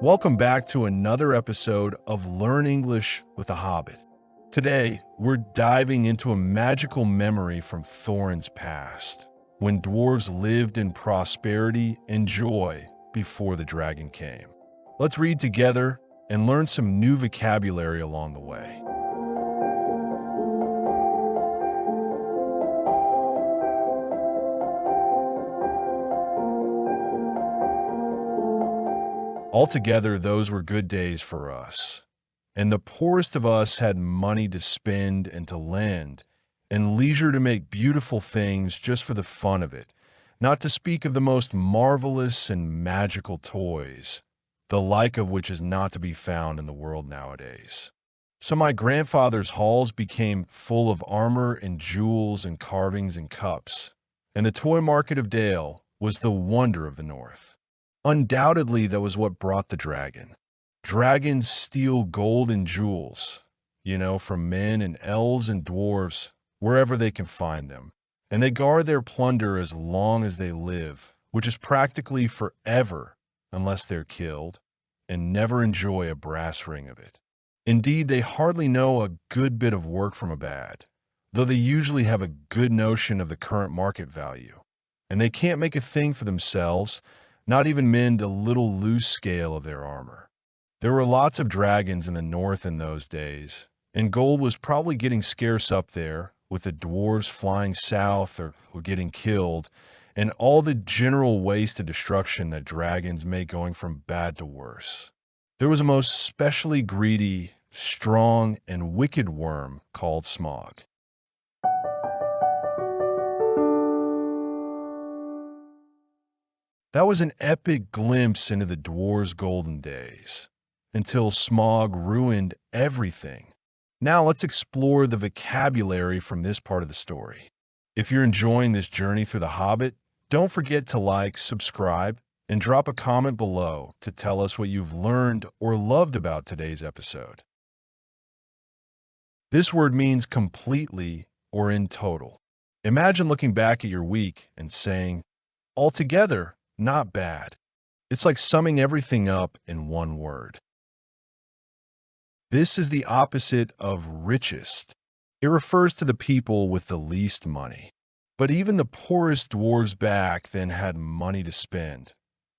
Welcome back to another episode of Learn English with a Hobbit. Today, we're diving into a magical memory from Thorin's past, when dwarves lived in prosperity and joy before the dragon came. Let's read together and learn some new vocabulary along the way. Altogether, those were good days for us, and the poorest of us had money to spend and to lend, and leisure to make beautiful things just for the fun of it, not to speak of the most marvelous and magical toys, the like of which is not to be found in the world nowadays. So my grandfather's halls became full of armor and jewels and carvings and cups, and the toy market of Dale was the wonder of the North. Undoubtedly, that was what brought the dragon. Dragons steal gold and jewels, from men and elves and dwarves, wherever they can find them. And they guard their plunder as long as they live, which is practically forever unless they're killed, and never enjoy a brass ring of it. Indeed, they hardly know a good bit of work from a bad, though they usually have a good notion of the current market value. And they can't make a thing for themselves, not even mend a little loose scale of their armor. There were lots of dragons in the north in those days, and gold was probably getting scarce up there, with the dwarves flying south or getting killed, and all the general waste and destruction that dragons make going from bad to worse. There was a most specially greedy, strong, and wicked worm called Smaug. That was an epic glimpse into the dwarves' golden days, until Smaug ruined everything. Now let's explore the vocabulary from this part of the story. If you're enjoying this journey through The Hobbit, don't forget to like, subscribe, and drop a comment below to tell us what you've learned or loved about today's episode. This word means completely or in total. Imagine looking back at your week and saying, altogether, not bad. It's like summing everything up in one word. This is the opposite of richest. It refers to the people with the least money. But even the poorest dwarves back then had money to spend.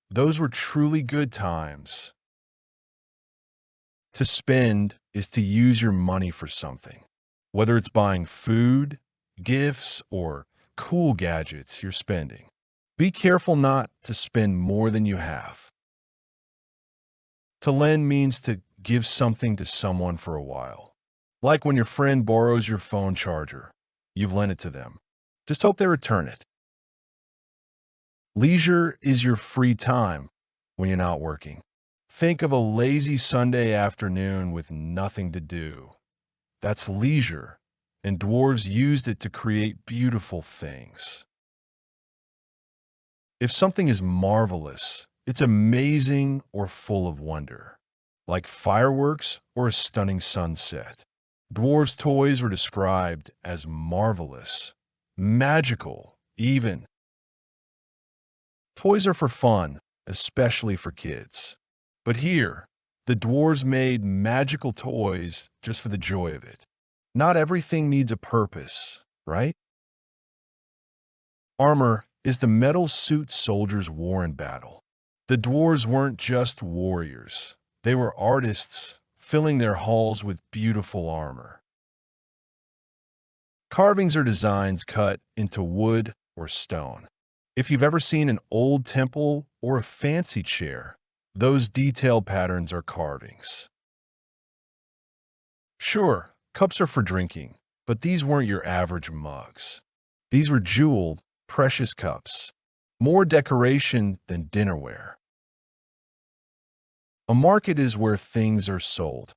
Those were truly good times. To spend is to use your money for something, whether it's buying food, gifts, or cool gadgets you're spending. Be careful not to spend more than you have. To lend means to give something to someone for a while. Like when your friend borrows your phone charger, you've lent it to them. Just hope they return it. Leisure is your free time when you're not working. Think of a lazy Sunday afternoon with nothing to do. That's leisure, and dwarves used it to create beautiful things. If something is marvelous, it's amazing or full of wonder, like fireworks or a stunning sunset. Dwarves' toys were described as marvelous, magical, even. Toys are for fun, especially for kids. But here, the dwarves made magical toys just for the joy of it. Not everything needs a purpose, right? Armor is the metal suit soldiers wore in battle. The dwarves weren't just warriors. They were artists, filling their halls with beautiful armor. Carvings are designs cut into wood or stone. If you've ever seen an old temple or a fancy chair, those detailed patterns are carvings. Sure, cups are for drinking, but these weren't your average mugs. These were jeweled, precious cups, more decoration than dinnerware. A market is where things are sold.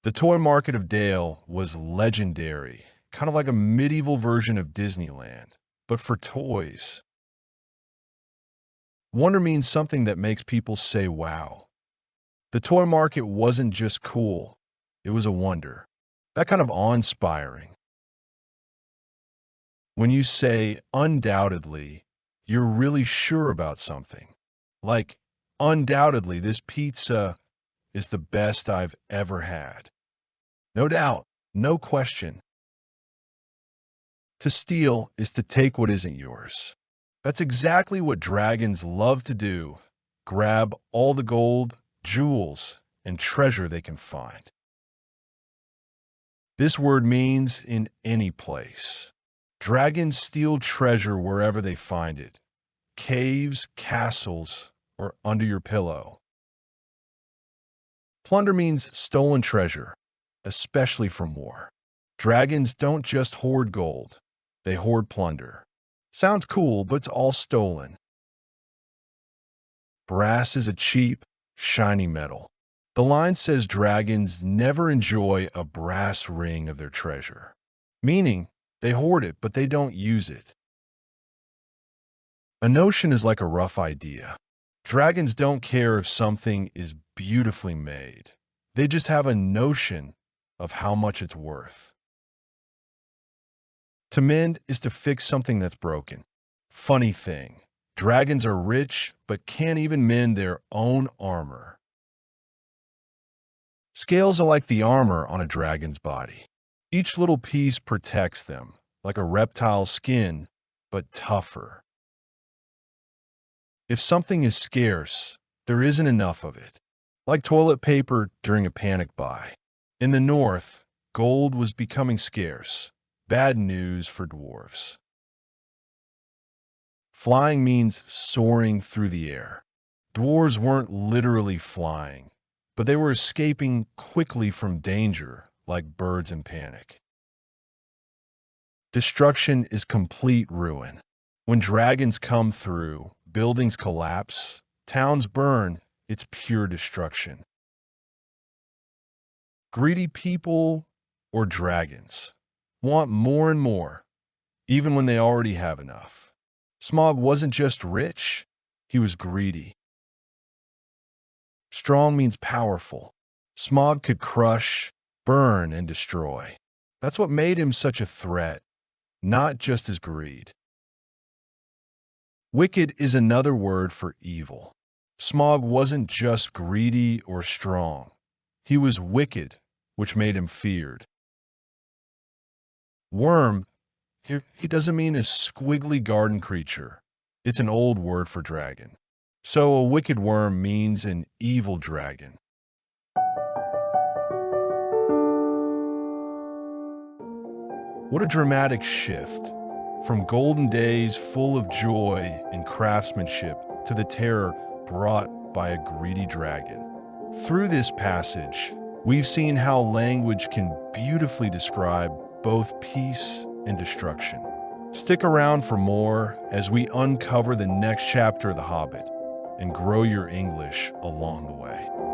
The toy market of Dale was legendary, kind of like a medieval version of Disneyland, but for toys. Wonder means something that makes people say wow. The toy market wasn't just cool, it was a wonder. That kind of awe-inspiring. When you say undoubtedly, you're really sure about something. Like, undoubtedly, this pizza is the best I've ever had. No doubt, no question. To steal is to take what isn't yours. That's exactly what dragons love to do. Grab all the gold, jewels, and treasure they can find. This word means in any place. Dragons steal treasure wherever they find it. Caves, castles, or under your pillow. Plunder means stolen treasure, especially from war. Dragons don't just hoard gold, they hoard plunder. Sounds cool, but it's all stolen. Brass is a cheap, shiny metal. The line says dragons never enjoy a brass ring of their treasure, meaning they hoard it, but they don't use it. A notion is like a rough idea. Dragons don't care if something is beautifully made. They just have a notion of how much it's worth. To mend is to fix something that's broken. Funny thing, dragons are rich but can't even mend their own armor. Scales are like the armor on a dragon's body. Each little piece protects them, like a reptile's skin, but tougher. If something is scarce, there isn't enough of it, like toilet paper during a panic buy. In the north, gold was becoming scarce. Bad news for dwarves. Flying means soaring through the air. Dwarves weren't literally flying, but they were escaping quickly from danger, like birds in panic. Destruction is complete ruin. When dragons come through, buildings collapse, towns burn, it's pure destruction. Greedy people, or dragons, want more and more, even when they already have enough. Smaug wasn't just rich, he was greedy. Strong means powerful. Smaug could crush, burn, and destroy. That's what made him such a threat, not just his greed. Wicked is another word for evil. Smaug wasn't just greedy or strong. He was wicked, which made him feared. Worm, he doesn't mean a squiggly garden creature. It's an old word for dragon. So a wicked worm means an evil dragon. What a dramatic shift. From golden days full of joy and craftsmanship to the terror brought by a greedy dragon. Through this passage, we've seen how language can beautifully describe both peace and destruction. Stick around for more as we uncover the next chapter of The Hobbit and grow your English along the way.